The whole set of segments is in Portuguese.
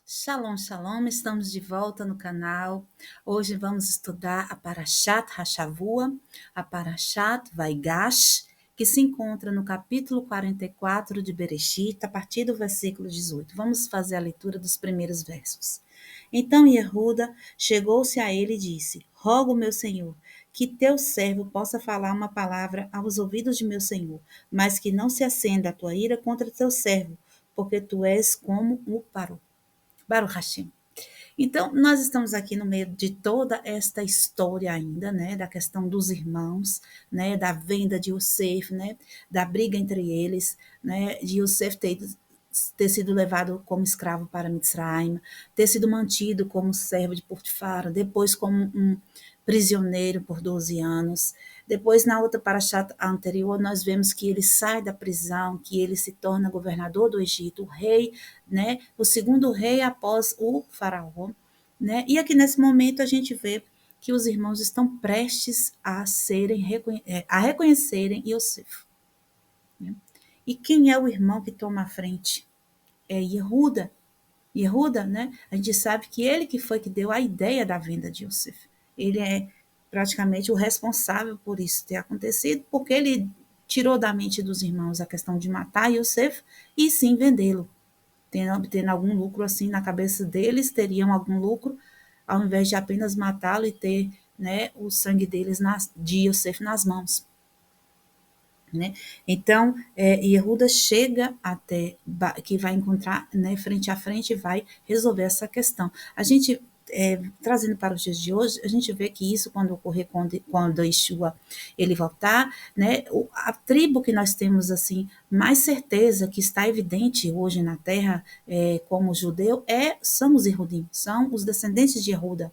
Shalom, shalom, estamos de volta no canal. Hoje vamos estudar a Parashat Hashavua, a Parashat Vaigash, que se encontra no capítulo 44 de Bereshit, a partir do versículo 18. Vamos fazer a leitura dos primeiros versos. Então Yehuda chegou-se a ele e disse: Rogo, meu senhor, que teu servo possa falar uma palavra aos ouvidos de meu senhor, mas que não se acenda a tua ira contra teu servo, porque tu és como o Paró. Baruch Hashem. Então, nós estamos aqui no meio de toda esta história ainda, né, da questão dos irmãos, né, da venda de Yosef, né, da briga entre eles, né, de Yosef ter sido levado como escravo para Mitzrayim, ter sido mantido como servo de Potifar, depois como um prisioneiro por 12 anos. Depois, na outra parashat anterior, nós vemos que ele sai da prisão, que ele se torna governador do Egito, o rei, né, o segundo rei após o faraó, né? E aqui nesse momento a gente vê que os irmãos estão prestes a a reconhecerem Yosef, né? E quem é o irmão que toma a frente? É Yehuda. Yehuda, né? A gente sabe que ele que foi que deu a ideia da venda de Yosef. Ele é praticamente o responsável por isso ter acontecido, porque ele tirou da mente dos irmãos a questão de matar Yosef e sim vendê-lo, tendo algum lucro assim na cabeça deles, teriam algum lucro, ao invés de apenas matá-lo e ter, né, o sangue de Yosef nas mãos. Né? Então, Yehuda chega até que vai encontrar, né, frente a frente e vai resolver essa questão. A gente, trazendo para os dias de hoje, a gente vê que isso, quando ocorrer quando Yeshua ele voltar, né, a tribo que nós temos assim mais certeza que está evidente hoje na Terra, como judeu, são os Yehudim, são os descendentes de Yehuda.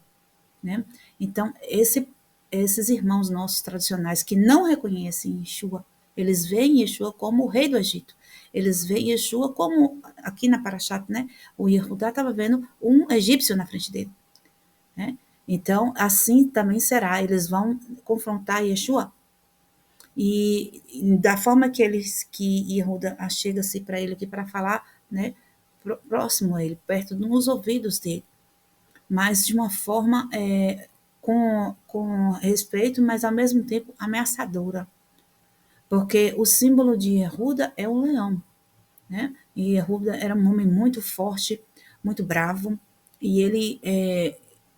Né? Então, esses irmãos nossos tradicionais que não reconhecem Yeshua, eles veem Yeshua como o rei do Egito. Eles veem Yeshua como, aqui na Parashat, né? O Yehudá estava vendo um egípcio na frente dele. Né? Então, assim também será. Eles vão confrontar Yeshua. E da forma que Yehuda chega-se para ele aqui para falar, né? Próximo a ele, perto nos ouvidos dele, mas de uma forma com respeito, mas ao mesmo tempo ameaçadora. Porque o símbolo de Yehuda é o leão, né? E Yehuda era um homem muito forte, muito bravo, e ele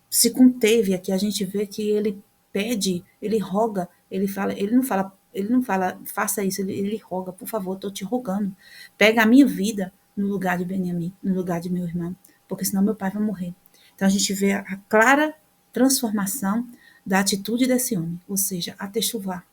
se conteve. Aqui a gente vê que ele pede, ele roga, ele não fala, faça isso, ele roga, por favor, estou te rogando, pega a minha vida no lugar de Benjamim, no lugar de meu irmão, porque senão meu pai vai morrer. Então a gente vê a clara transformação da atitude desse homem, ou seja, a techuvá.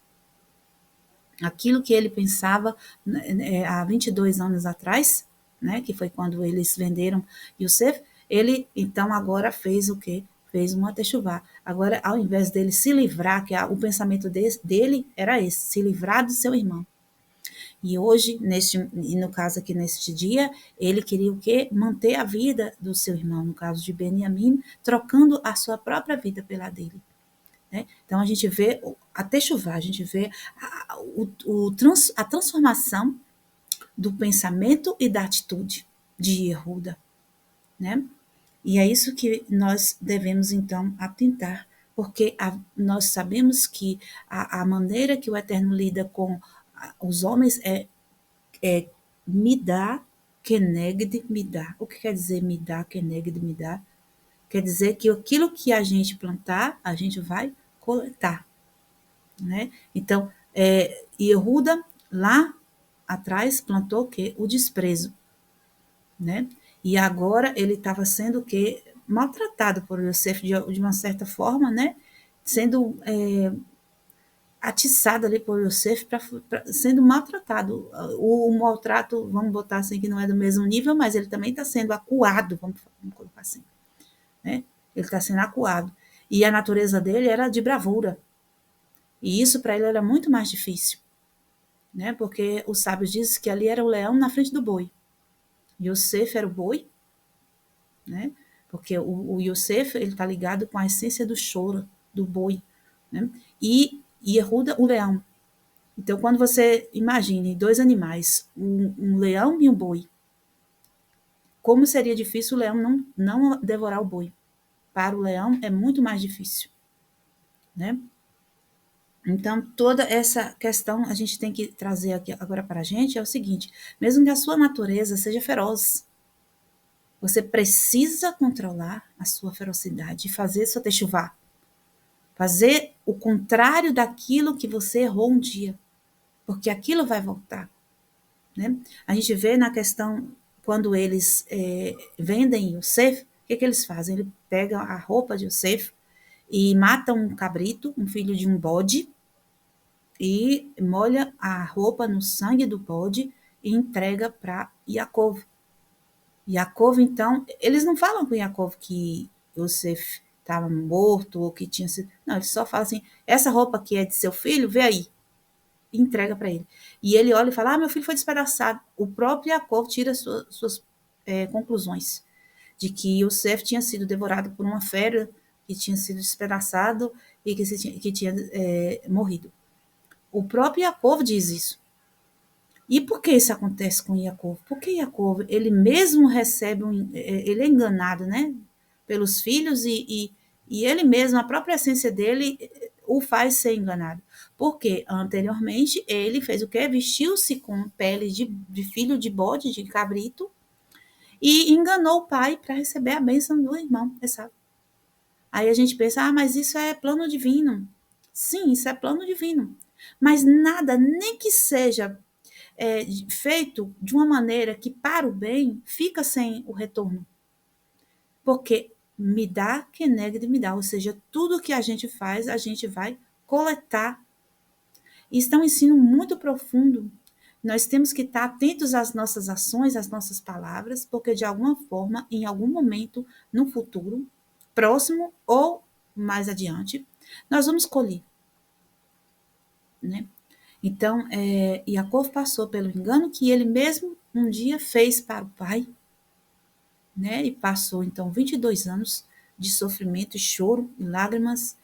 Aquilo que ele pensava, né, há 22 anos atrás, né, que foi quando eles venderam Yosef, ele então agora fez o quê? Fez uma techuvá. Agora, ao invés dele se livrar, o pensamento dele era esse, se livrar do seu irmão. E hoje, e no caso aqui neste dia, ele queria o quê? Manter a vida do seu irmão, no caso de Benjamim, trocando a sua própria vida pela dele. Né? Então a gente vê a techuvá, a gente vê a transformação do pensamento e da atitude de Yehuda. Né? E é isso que nós devemos então atentar, porque nós sabemos que a maneira que o Eterno lida com os homens é midá keneged midá. O que quer dizer midá keneged midá? Quer dizer que aquilo que a gente plantar, a gente vai coletar. Né? Então, Yehuda, lá atrás, plantou o quê? O desprezo. Né? E agora ele estava sendo o quê? Maltratado por Yosef de uma certa forma, né? Sendo atiçado ali por Yosef, sendo maltratado. O maltrato, vamos botar assim, que não é do mesmo nível, mas ele também está sendo acuado, vamos colocar assim. Né? Ele está sendo acuado. E a natureza dele era de bravura. E isso para ele era muito mais difícil. Né? Porque os sábios dizem que ali era o leão na frente do boi. Yosef era o boi, né? Porque o Yosef ele está ligado com a essência do choro, do boi. Né? E Yehuda, o leão. Então, quando você imagine dois animais, um leão e um boi, Como seria difícil o leão não devorar o boi. Para o leão é muito mais difícil, né? Então, toda essa questão a gente tem que trazer aqui agora para a gente é o seguinte: mesmo que a sua natureza seja feroz, você precisa controlar a sua ferocidade e fazer sua techuvá. Fazer o contrário daquilo que você errou um dia, porque aquilo vai voltar, né? A gente vê na questão, quando eles vendem Yosef, o que eles fazem? Eles pegam a roupa de Yosef e matam um cabrito, um filho de um bode, e molha a roupa no sangue do bode e entrega para Yaakov. Yaakov, então, eles não falam com Yaakov que Yosef estava morto ou que tinha sido. Não, eles só falam assim: essa roupa que é de seu filho, vê aí. E entrega para ele. E ele olha e fala: meu filho foi despedaçado. O próprio Yaakov tira suas conclusões de que Yosef tinha sido devorado por uma fera, que tinha sido despedaçado e que tinha morrido. O próprio Yaakov diz isso. E por que isso acontece com Yaakov? Porque Yaakov, ele mesmo recebe, ele é enganado, né? Pelos filhos e ele mesmo, a própria essência dele, o faz ser enganado. Porque anteriormente ele fez o quê? Vestiu-se com pele de filho de bode, de cabrito, e enganou o pai para receber a bênção do irmão, sabe? Aí a gente pensa, mas isso é plano divino. Sim, isso é plano divino. Mas nada, nem que seja feito de uma maneira que, para o bem, fica sem o retorno. Porque me dá que nega de me dá, ou seja, tudo que a gente faz, a gente vai coletar. Isso é um ensino muito profundo. Nós temos que estar atentos às nossas ações, às nossas palavras, porque de alguma forma, em algum momento, no futuro, próximo ou mais adiante, nós vamos colher, né? Então, Yaakov passou pelo engano que ele mesmo um dia fez para o pai, né? E passou, então, 22 anos de sofrimento, choro e lágrimas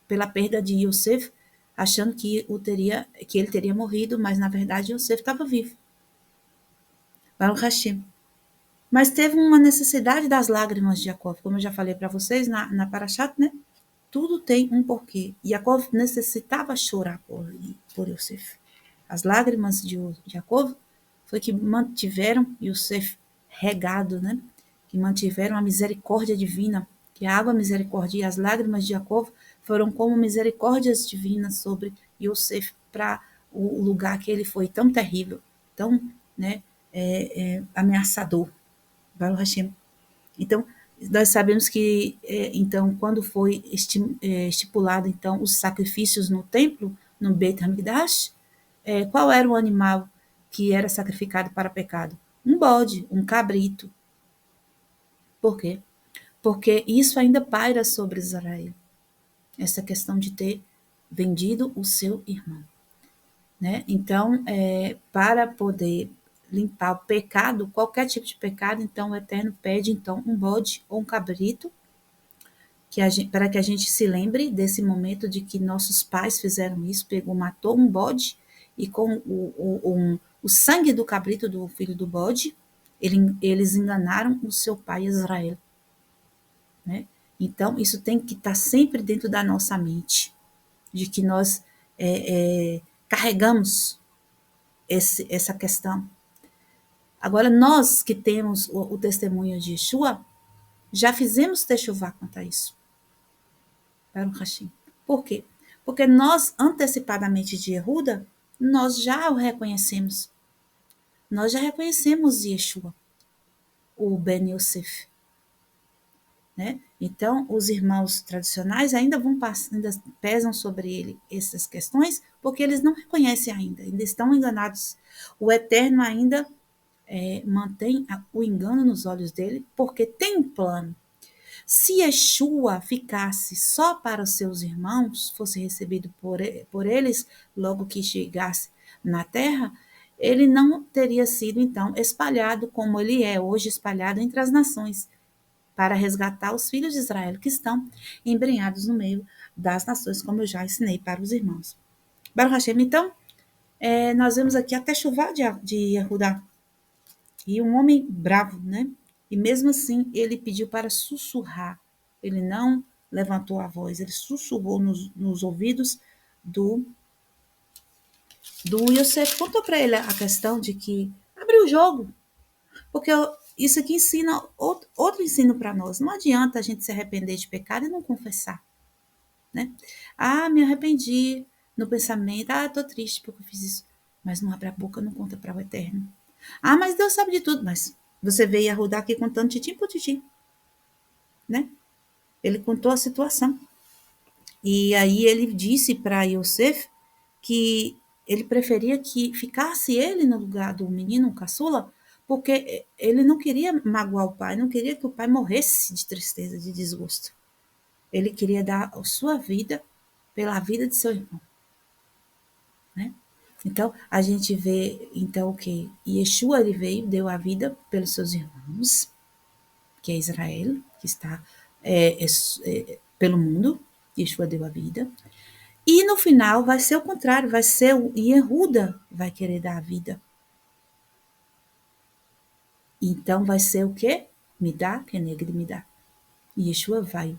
pela perda de Yosef, achando que ele teria morrido, mas, na verdade, Yosef estava vivo. Baruch Hashem. Mas teve uma necessidade das lágrimas de Yaakov, como eu já falei para vocês na Parashat, né? Tudo tem um porquê. Yaakov necessitava chorar por Yosef. As lágrimas de Yaakov foi que mantiveram Yosef regado, né? Que mantiveram a misericórdia divina, que a água misericórdia e as lágrimas de Yaakov foram como misericórdias divinas sobre Yosef para o lugar que ele foi tão terrível, tão, né, ameaçador. Baruch Hashem. Então, nós sabemos que, então, quando foi estipulado, então, os sacrifícios no templo, no Beit HaMikdash, qual era o animal que era sacrificado para pecado? Um bode, um cabrito. Por quê? Porque isso ainda paira sobre Israel, essa questão de ter vendido o seu irmão, né? Então, para poder limpar o pecado, qualquer tipo de pecado, então o Eterno pede então um bode ou um cabrito, para que a gente se lembre desse momento de que nossos pais fizeram isso, matou um bode e com o sangue do cabrito do filho do bode, eles enganaram o seu pai Israel, né? Então, isso tem que estar sempre dentro da nossa mente, de que nós carregamos essa questão. Agora, nós que temos o testemunho de Yeshua, já fizemos techuvá quanto a isso. Baruch Hashem. Por quê? Porque nós, antecipadamente de Yehuda, nós já o reconhecemos. Nós já reconhecemos Yeshua, o Ben Yosef, né? Então, os irmãos tradicionais ainda pesam sobre ele essas questões, porque eles não reconhecem ainda estão enganados. O Eterno ainda mantém o engano nos olhos dele, porque tem um plano. Se Yeshua ficasse só para os seus irmãos, fosse recebido por eles logo que chegasse na terra, ele não teria sido, então, espalhado como ele é hoje espalhado entre as nações, para resgatar os filhos de Israel que estão embrenhados no meio das nações, como eu já ensinei para os irmãos. Baruch Hashem, então, nós vemos aqui até chuva de Yehudá. E um homem bravo, né? E mesmo assim, ele pediu para sussurrar. Ele não levantou a voz, ele sussurrou nos ouvidos do, do Yosef. Contou para ele a questão de que abriu o jogo, porque isso aqui ensina outro ensino para nós. Não adianta a gente se arrepender de pecado e não confessar, né? Ah, me arrependi no pensamento. Ah, estou triste porque eu fiz isso. Mas não abre a boca, não conta para o Eterno. Ah, mas Deus sabe de tudo. Mas você veio arrudar aqui contando titim por titim, né? Ele contou a situação. E aí ele disse para Yosef que ele preferia que ficasse ele no lugar do menino caçula, porque ele não queria magoar o pai, não queria que o pai morresse de tristeza, de desgosto. Ele queria dar a sua vida pela vida de seu irmão, né? Então, a gente vê então que Yeshua ele veio, deu a vida pelos seus irmãos, que é Israel, que está pelo mundo. Yeshua deu a vida. E no final vai ser o contrário, vai ser o Yehuda vai querer dar a vida. Então vai ser o quê? Me dá, que negro me dá. E Yeshua vai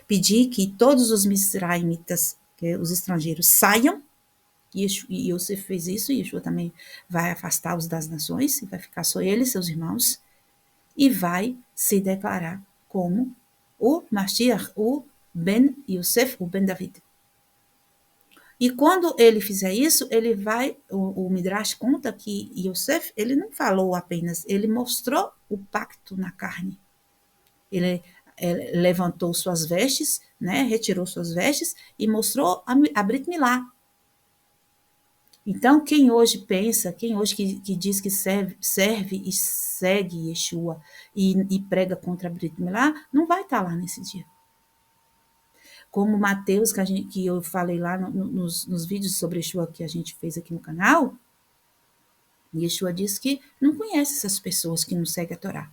pedir que todos os misraimitas, que os estrangeiros, saiam. E Yosef fez isso, e Yeshua também vai afastá-los das nações, e vai ficar só ele e seus irmãos, e vai se declarar como o Mashiach, o Ben Yosef, o Ben David. E quando ele fizer isso, ele vai, o Midrash conta que Yosef, ele não falou apenas, ele mostrou o pacto na carne. Ele levantou suas vestes, né, retirou suas vestes e mostrou a Brit Milá. Então, quem hoje pensa, quem hoje que diz que serve e segue Yeshua e prega contra a Brit Milá, não vai estar lá nesse dia. Como Mateus, que eu falei lá nos vídeos sobre Yeshua que a gente fez aqui no canal, Yeshua diz que não conhece essas pessoas que não seguem a Torá.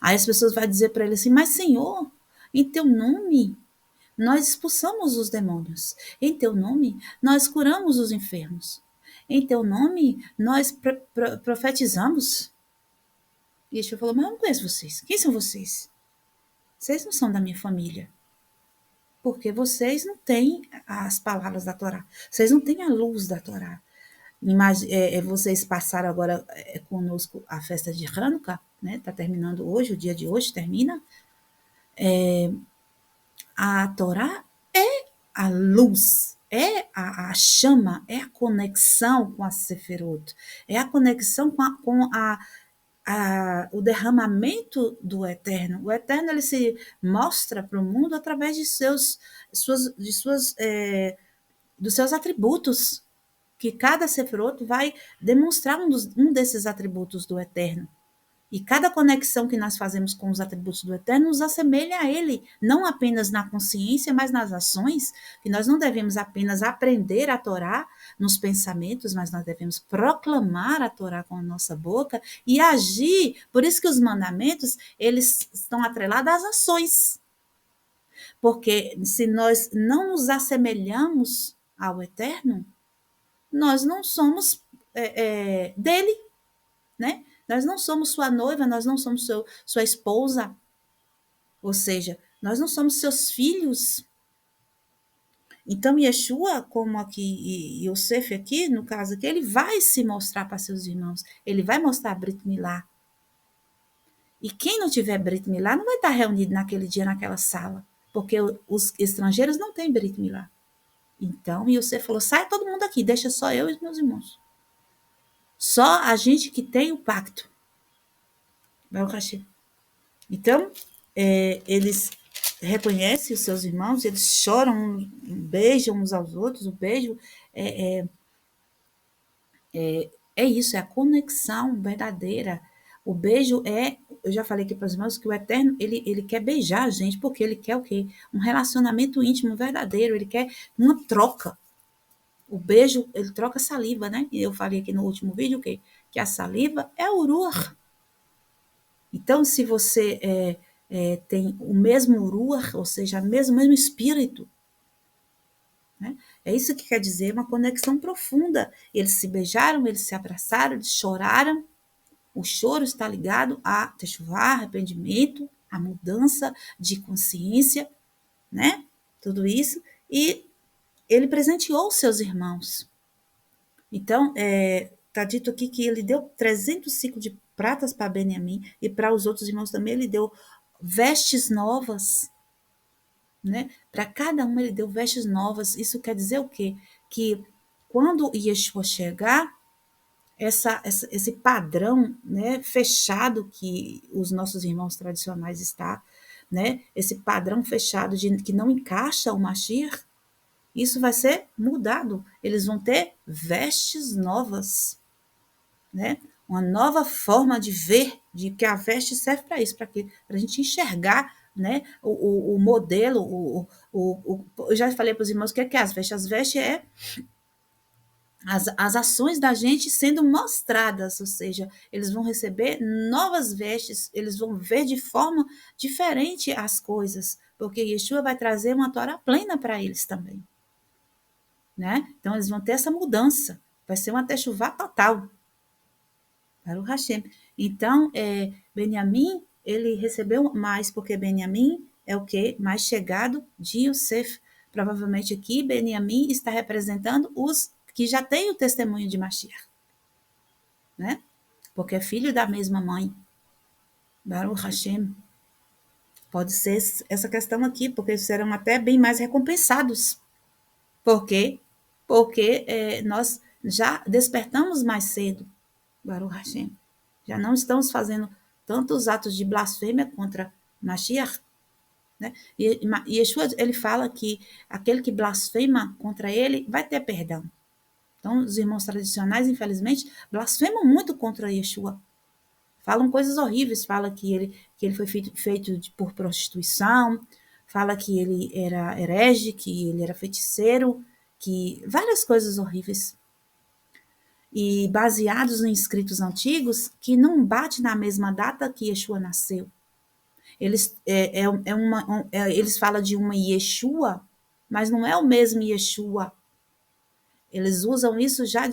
Aí as pessoas vão dizer para ele assim, mas Senhor, em teu nome nós expulsamos os demônios. Em teu nome nós curamos os enfermos. Em teu nome nós profetizamos. E Yeshua falou, mas eu não conheço vocês. Quem são vocês? Vocês não são da minha família. Porque vocês não têm as palavras da Torá. Vocês não têm a luz da Torá. Vocês passaram agora conosco a festa de Hanukkah, né? Está terminando hoje, o dia de hoje termina. A Torá é a luz, é a chama, é a conexão com a Seferot, é a conexão o derramamento do Eterno. O Eterno ele se mostra para o mundo através dos seus atributos, que cada Sefirot vai demonstrar um desses atributos do Eterno. E cada conexão que nós fazemos com os atributos do Eterno nos assemelha a Ele, não apenas na consciência, mas nas ações, que nós não devemos apenas aprender a Torá nos pensamentos, mas nós devemos proclamar a Torá com a nossa boca e agir. Por isso que os mandamentos, eles estão atrelados às ações. Porque se nós não nos assemelhamos ao Eterno, nós não somos dele, né? Nós não somos sua noiva, nós não somos sua esposa. Ou seja, nós não somos seus filhos. Então, Yeshua, como aqui, e Yosef aqui, no caso aqui, ele vai se mostrar para seus irmãos. Ele vai mostrar a Brit Milá. E quem não tiver Brit Milá não vai estar reunido naquele dia, naquela sala. Porque os estrangeiros não têm Brit Milá. Então, Yosef falou, sai todo mundo aqui, deixa só eu e os meus irmãos. Só a gente que tem o pacto. Então, eles reconhecem os seus irmãos, eles choram, beijam uns aos outros, o beijo é isso, é a conexão verdadeira. O beijo eu já falei aqui para os irmãos que o Eterno, ele quer beijar a gente, porque ele quer o quê? Um relacionamento íntimo, verdadeiro, ele quer uma troca. O beijo, ele troca saliva, né? E eu falei aqui no último vídeo que a saliva é o ruach. Então, se você tem o mesmo ruach, ou seja, o mesmo espírito, né? É isso que quer dizer uma conexão profunda. Eles se beijaram, eles se abraçaram, eles choraram, O choro está ligado a techuvá, arrependimento, a mudança de consciência, né? Tudo isso. E ele presenteou os seus irmãos. Então, está dito aqui que ele deu 300 ciclos de pratas para Benjamim e para os outros irmãos também ele deu vestes novas, né? Para cada um ele deu vestes novas. Isso quer dizer o quê? Que quando Yeshua chegar, esse padrão, né, fechado que os nossos irmãos tradicionais está, né, esse padrão fechado de que não encaixa o Mashiach, isso vai ser mudado. Eles vão ter vestes novas, né? Uma nova forma de ver, de que a veste serve para isso, para a gente enxergar, né? O modelo, eu já falei para os irmãos o que é as vestes. As vestes é as ações da gente sendo mostradas, ou seja, eles vão receber novas vestes, eles vão ver de forma diferente as coisas, porque Yeshua vai trazer uma Torá plena para eles também, né? Então eles vão ter essa mudança, vai ser uma techuvá total, para o Hashem. Então, Benjamim, ele recebeu mais, porque Benjamim é o que? Mais chegado de Yosef. Provavelmente aqui, Benjamim está representando os que já têm o testemunho de Mashiach, né? Porque é filho da mesma mãe. Baruch Hashem. Pode ser essa questão aqui, porque eles serão até bem mais recompensados. Por quê? Porque nós já despertamos mais cedo. Baruch Hashem. Já não estamos fazendo tantos atos de blasfêmia contra Mashiach, né? E Yeshua, ele fala que aquele que blasfema contra ele vai ter perdão. Então, os irmãos tradicionais, infelizmente, blasfemam muito contra Yeshua. Falam coisas horríveis, fala que ele foi feito por prostituição, fala que ele era herege, que ele era feiticeiro, que várias coisas horríveis. E baseados em escritos antigos que não bate na mesma data que Yeshua nasceu. Eles falam de uma Yeshua, mas não é o mesmo Yeshua. Eles usam isso já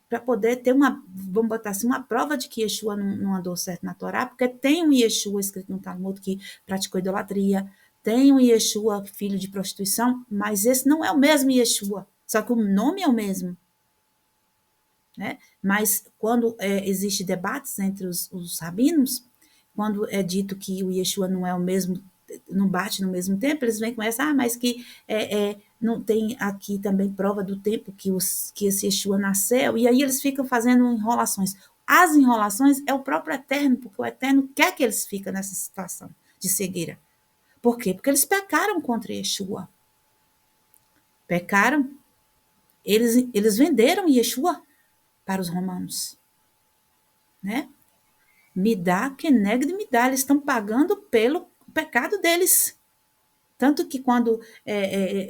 para poder ter vamos botar assim, uma prova de que Yeshua não andou certo na Torá, porque tem um Yeshua escrito no Talmud que praticou idolatria, tem um Yeshua filho de prostituição, mas esse não é o mesmo Yeshua, só que o nome é o mesmo. Né? Mas quando existe debates entre os rabinos, quando é dito que o Yeshua não é o mesmo, não bate no mesmo tempo, eles vêm com essa, mas que não tem aqui também prova do tempo que esse Yeshua nasceu, e aí eles ficam fazendo enrolações. As enrolações é o próprio Eterno, porque o Eterno quer que eles fiquem nessa situação de cegueira. Por quê? Porque eles pecaram contra Yeshua. Pecaram. Eles venderam Yeshua para os romanos, né? Me dá, que negue de me dá, eles estão pagando pelo pecado deles. Tanto que quando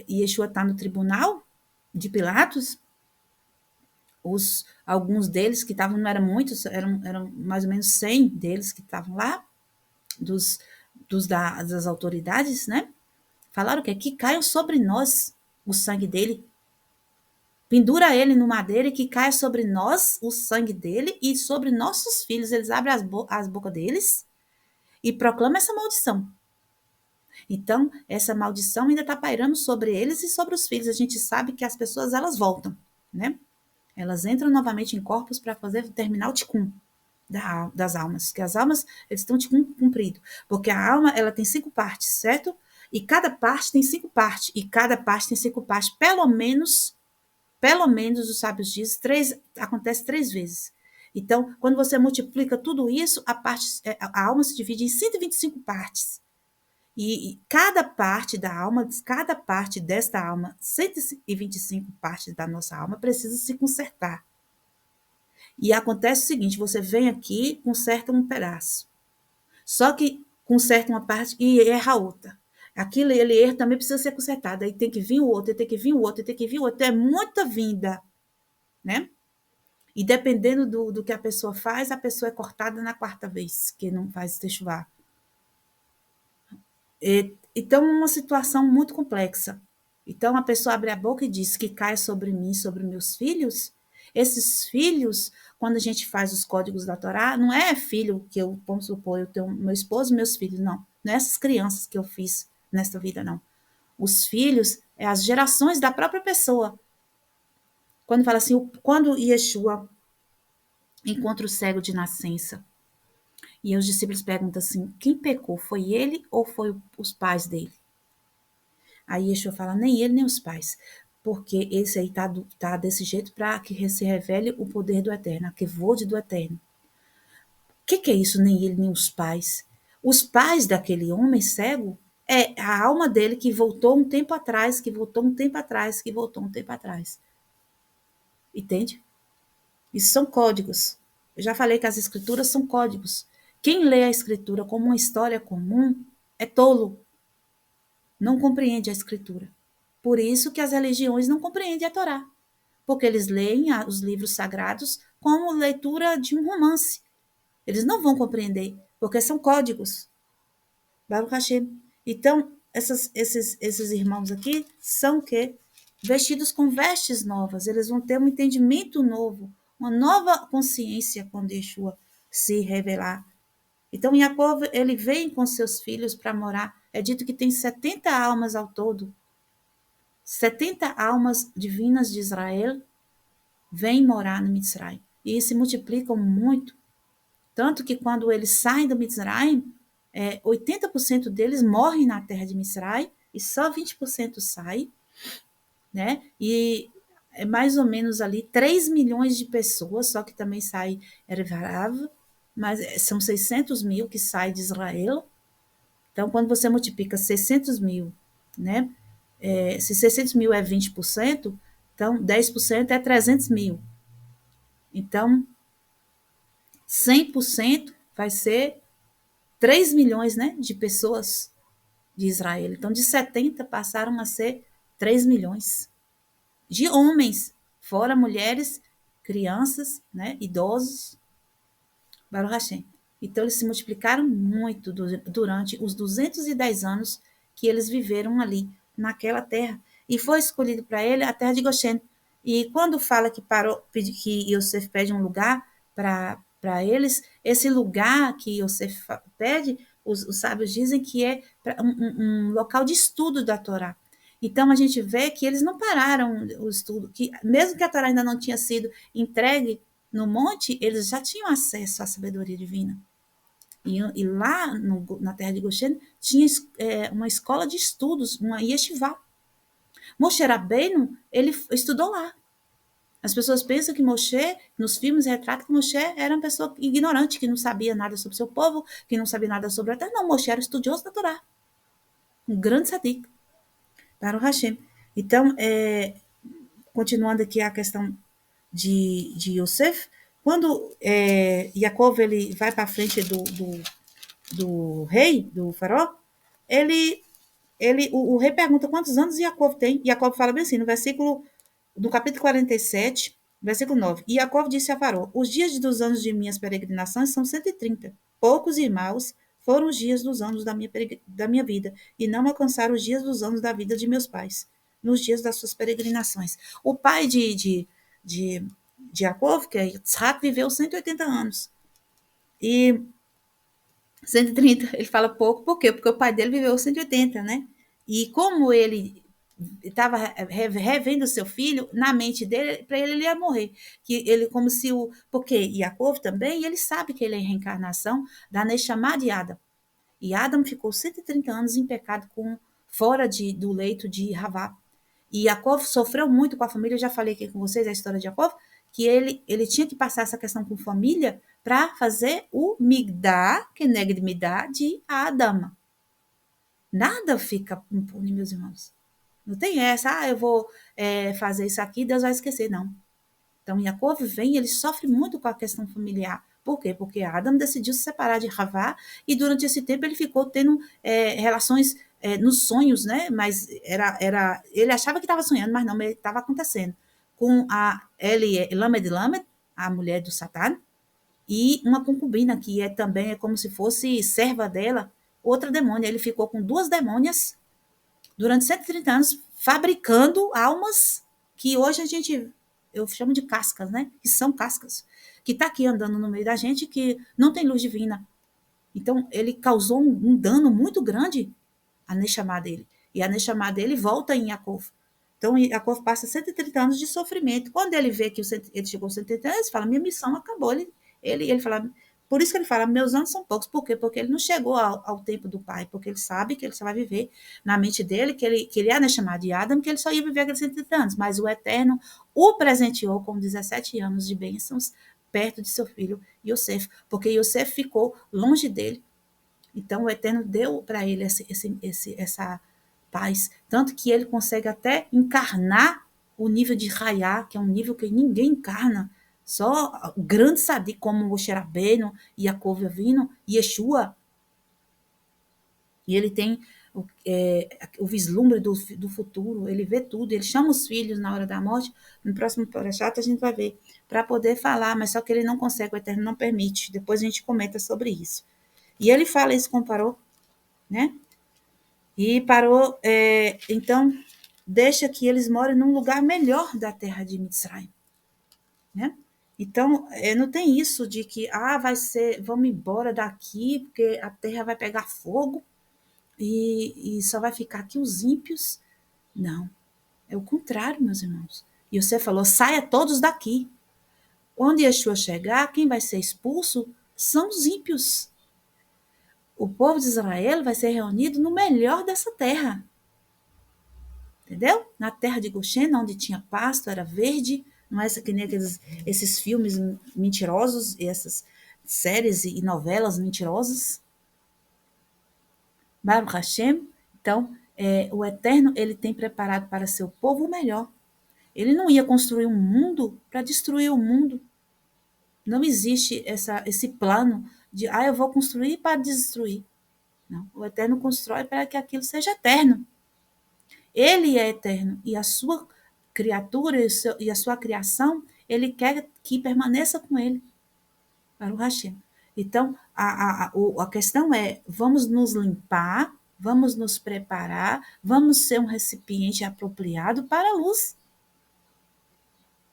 Yeshua está no tribunal de Pilatos, alguns deles que estavam, não eram muitos, eram mais ou menos 100 deles que estavam lá, das autoridades, né? Falaram que caiam sobre nós o sangue dele. Pendura ele no madeira e que caia sobre nós o sangue dele e sobre nossos filhos. Eles abrem as bocas deles e proclamam essa maldição. Então, essa maldição ainda está pairando sobre eles e sobre os filhos. A gente sabe que as pessoas, elas voltam, né? Elas entram novamente em corpos para terminar o tikkun das almas. Que as almas, eles estão tikkun cumprido. Porque a alma, ela tem 5 partes, certo? E cada parte tem 5 partes. E cada parte tem 5 partes. Pelo menos, os sábios dizem, acontece 3 vezes. Então, quando você multiplica tudo isso, a alma se divide em 125 partes. E cada parte da alma, cada parte desta alma, 125 partes da nossa alma, precisa se consertar. E acontece o seguinte, você vem aqui, conserta um pedaço. Só que conserta uma parte e erra a outra. Aquilo, ele erra, também precisa ser consertado. Aí tem que vir o outro, tem que vir o outro, tem que vir o outro. É muita vinda, né? E dependendo do que a pessoa faz, a pessoa é cortada na 4ª vez, que não faz techuvá. Então, é uma situação muito complexa. Então, a pessoa abre a boca e diz que cai sobre mim, sobre meus filhos, Esses filhos, quando a gente faz os códigos da Torá, não é filho que eu, vamos supor, eu tenho meu esposo e meus filhos, não. Não é essas crianças que eu fiz nesta vida, não. Os filhos é as gerações da própria pessoa. Quando fala assim, quando Yeshua encontra o cego de nascença, e os discípulos perguntam assim, quem pecou, foi ele ou foi os pais dele? Aí Yeshua fala, nem ele, nem os pais. Porque esse aí tá desse jeito para que se revele o poder do Eterno, a kevod do Eterno. O que é isso, nem ele, nem os pais? Os pais daquele homem cego é a alma dele que voltou um tempo atrás, que voltou um tempo atrás, que voltou um tempo atrás. Entende? Isso são códigos. Eu já falei que as escrituras são códigos. Quem lê a escritura como uma história comum é tolo, não compreende a escritura. Por isso que as religiões não compreendem a Torá, porque eles leem os livros sagrados como leitura de um romance. Eles não vão compreender, porque são códigos. Baruch Hashem. Então, esses irmãos aqui são o quê? Vestidos com vestes novas. Eles vão ter um entendimento novo, uma nova consciência quando Yeshua se revelar. Então, Jacob, ele vem com seus filhos para morar. É dito que tem 70 almas ao todo. 70 almas divinas de Israel vêm morar no Mitzrayim. E se multiplicam muito. Tanto que quando eles saem do Mitzrayim, 80% deles morrem na terra de Mitzrayim e só 20% saem, né? E é mais ou menos ali 3 milhões de pessoas, só que também sai Erevarav, mas são 600 mil que saem de Israel. Então, quando você multiplica 600 mil, né? Se 600 mil é 20%, então 10% é 300 mil. Então, 100% vai ser 3 milhões, né, de pessoas de Israel. Então, de 70 passaram a ser 3 milhões de homens, fora mulheres, crianças, né, idosos. Baruch Hashem. Então, eles se multiplicaram muito durante os 210 anos que eles viveram ali, naquela terra. E foi escolhido para ele a terra de Goshen. E quando fala que que Yosef pede um lugar para eles, esse lugar que Yosef pede, os sábios dizem que é um local de estudo da Torá. Então, a gente vê que eles não pararam o estudo, que mesmo que a Torá ainda não tinha sido entregue no monte, eles já tinham acesso à sabedoria divina. E lá na terra de Goshen tinha uma escola de estudos, uma yeshivá. Moshe Rabbeinu, ele estudou lá. As pessoas pensam que Moshe, nos filmes, retrata que Moshe era uma pessoa ignorante, que não sabia nada sobre o seu povo, que não sabia nada sobre a terra. Não, Moshe era estudioso da Torá. Um grande sadiq. Para o Hashem. Então, continuando aqui a questão de Yosef, quando Yaakov ele vai para a frente do rei, do faraó, o rei pergunta quantos anos Yaakov tem. Yaakov fala bem assim, no capítulo 47, versículo 9. E Yaakov disse a Faraó, os dias dos anos de minhas peregrinações são 130. Poucos e maus foram os dias dos anos da minha vida, e não alcançaram os dias dos anos da vida de meus pais, nos dias das suas peregrinações. O pai de Yaakov, que é Yitzhak, viveu 180 anos. E 130, ele fala pouco, por quê? Porque o pai dele viveu 180, né? E como ele estava revendo seu filho, na mente dele, para ele ia morrer. Que ele, como se o. Porque Yaakov também, ele sabe que ele é a reencarnação da Neshama de Adam. E Adam ficou 130 anos em pecado fora do leito de Havá. E Yaakov sofreu muito com a família, eu já falei aqui com vocês a história de Yaakov, que ele tinha que passar essa questão com família para fazer o Migdá, que nega de Midá, de Adam. Nada fica impune, meus irmãos. Não tem essa, eu vou fazer isso aqui, Deus vai esquecer, não. Então, Yaakov vem, ele sofre muito com a questão familiar. Por quê? Porque Adam decidiu se separar de Havá e durante esse tempo ele ficou tendo relações nos sonhos, né? Mas ele achava que estava sonhando, mas não, estava acontecendo. Com a Lamed Lamed, a mulher do Satã, e uma concubina, que também é como se fosse serva dela, outra demônia. Ele ficou com duas demônias durante 130 anos, fabricando almas que hoje a gente eu chamo de cascas, né? Que são cascas, que está aqui andando no meio da gente, que não tem luz divina. Então, ele causou um dano muito grande a Neshama dele. E a Neshama dele volta em Yaakov. Então, Yaakov passa 130 anos de sofrimento. Quando ele vê que ele chegou aos 130 anos, ele fala, minha missão acabou. Ele fala, por isso que ele fala, meus anos são poucos. Por quê? Porque ele não chegou ao tempo do pai, porque ele sabe que ele só vai viver na mente dele, que ele é Neshama de Adam, que ele só ia viver aqueles 130 anos. Mas o Eterno o presenteou com 17 anos de bênçãos perto de seu filho Yosef, porque Yosef ficou longe dele. Então, o Eterno deu para ele essa paz, tanto que ele consegue até encarnar o nível de Raiá, que é um nível que ninguém encarna, só o grande sadi como Moshe Rabbeinu, Yaakov Avinu, Yeshua, e ele tem o vislumbre do futuro, ele vê tudo, ele chama os filhos na hora da morte. No próximo Parashat a gente vai ver, para poder falar, mas só que ele não consegue, o Eterno não permite. Depois a gente comenta sobre isso. E ele fala isso com Paró, né? E Paró, então, deixa que eles morem num lugar melhor da terra de Mitzrayim, né? Então, não tem isso de que, vamos embora daqui, porque a terra vai pegar fogo e só vai ficar aqui os ímpios. Não, é o contrário, meus irmãos. E você falou, saia todos daqui. Quando Yeshua chegar, quem vai ser expulso são os ímpios. O povo de Israel vai ser reunido no melhor dessa terra. Entendeu? Na terra de Goshen, onde tinha pasto, era verde, não é que nem esses filmes mentirosos, essas séries e novelas mentirosas. Baruch Hashem. Então, o Eterno, ele tem preparado para seu povo o melhor. Ele não ia construir um mundo para destruir o mundo. Não existe esse plano de, eu vou construir para destruir. Não, o Eterno constrói para que aquilo seja eterno. Ele é eterno e a sua criatura e a sua criação, ele quer que permaneça com ele, para o Hashem. Então, a questão é, vamos nos limpar, vamos nos preparar, vamos ser um recipiente apropriado para a luz.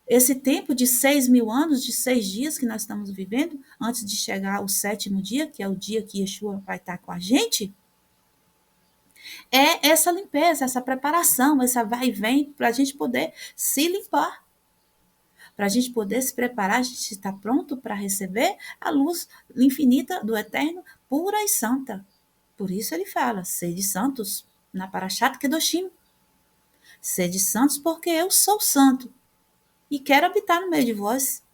Esse tempo de 6.000 anos, de 6 dias que nós estamos vivendo, antes de chegar ao 7º dia, que é o dia que Yeshua vai estar com a gente, é essa limpeza, essa preparação, essa vai e vem, para a gente poder se limpar, para a gente poder se preparar, a gente está pronto para receber a luz infinita do Eterno, pura e santa. Por isso ele fala, sede santos, na Parashat Kedoshim. Sede santos porque eu sou santo e quero habitar no meio de vós.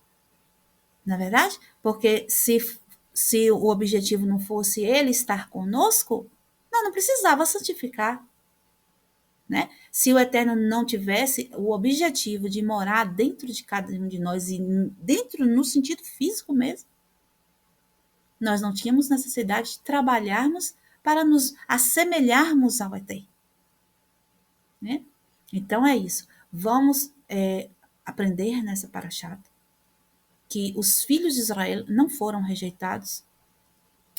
Não é verdade? Porque se o objetivo não fosse ele estar conosco, não precisava santificar. Né? Se o Eterno não tivesse o objetivo de morar dentro de cada um de nós, e dentro no sentido físico mesmo, nós não tínhamos necessidade de trabalharmos para nos assemelharmos ao Eterno. Né? Então é isso. Vamos aprender nessa parashat que os filhos de Israel não foram rejeitados.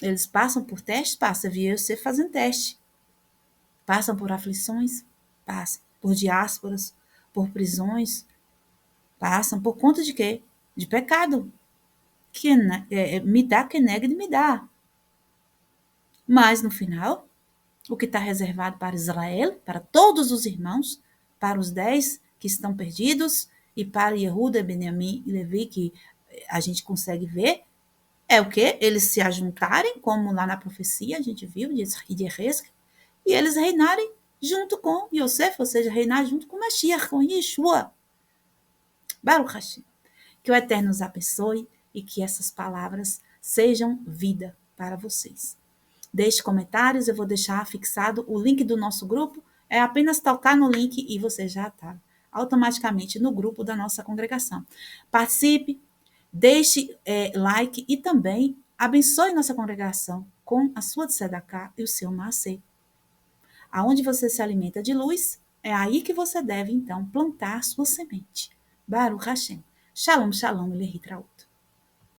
Eles passam por testes, via você fazendo teste. Passam por aflições, passam por diásporas, por prisões, passam por conta de quê? De pecado. Que me dá, que nega de me dá. Mas no final, o que está reservado para Israel, para todos os irmãos, para os 10 que estão perdidos, e para Yehuda, Benjamim e Levi, que a gente consegue ver, é o quê? Eles se ajuntarem, como lá na profecia a gente viu, de Yehezkel, e eles reinarem junto com Yosef, ou seja, reinar junto com Mashiach, com Yeshua. Baruch Hashem. Que o Eterno nos abençoe e que essas palavras sejam vida para vocês. Deixe comentários, eu vou deixar fixado o link do nosso grupo. É apenas tocar no link e você já está automaticamente no grupo da nossa congregação. Participe, deixe like e também abençoe nossa congregação com a sua tzedakah e o seu maaseh. Aonde você se alimenta de luz, é aí que você deve, então, plantar sua semente. Baruch Hashem. Shalom, shalom, lehitraut.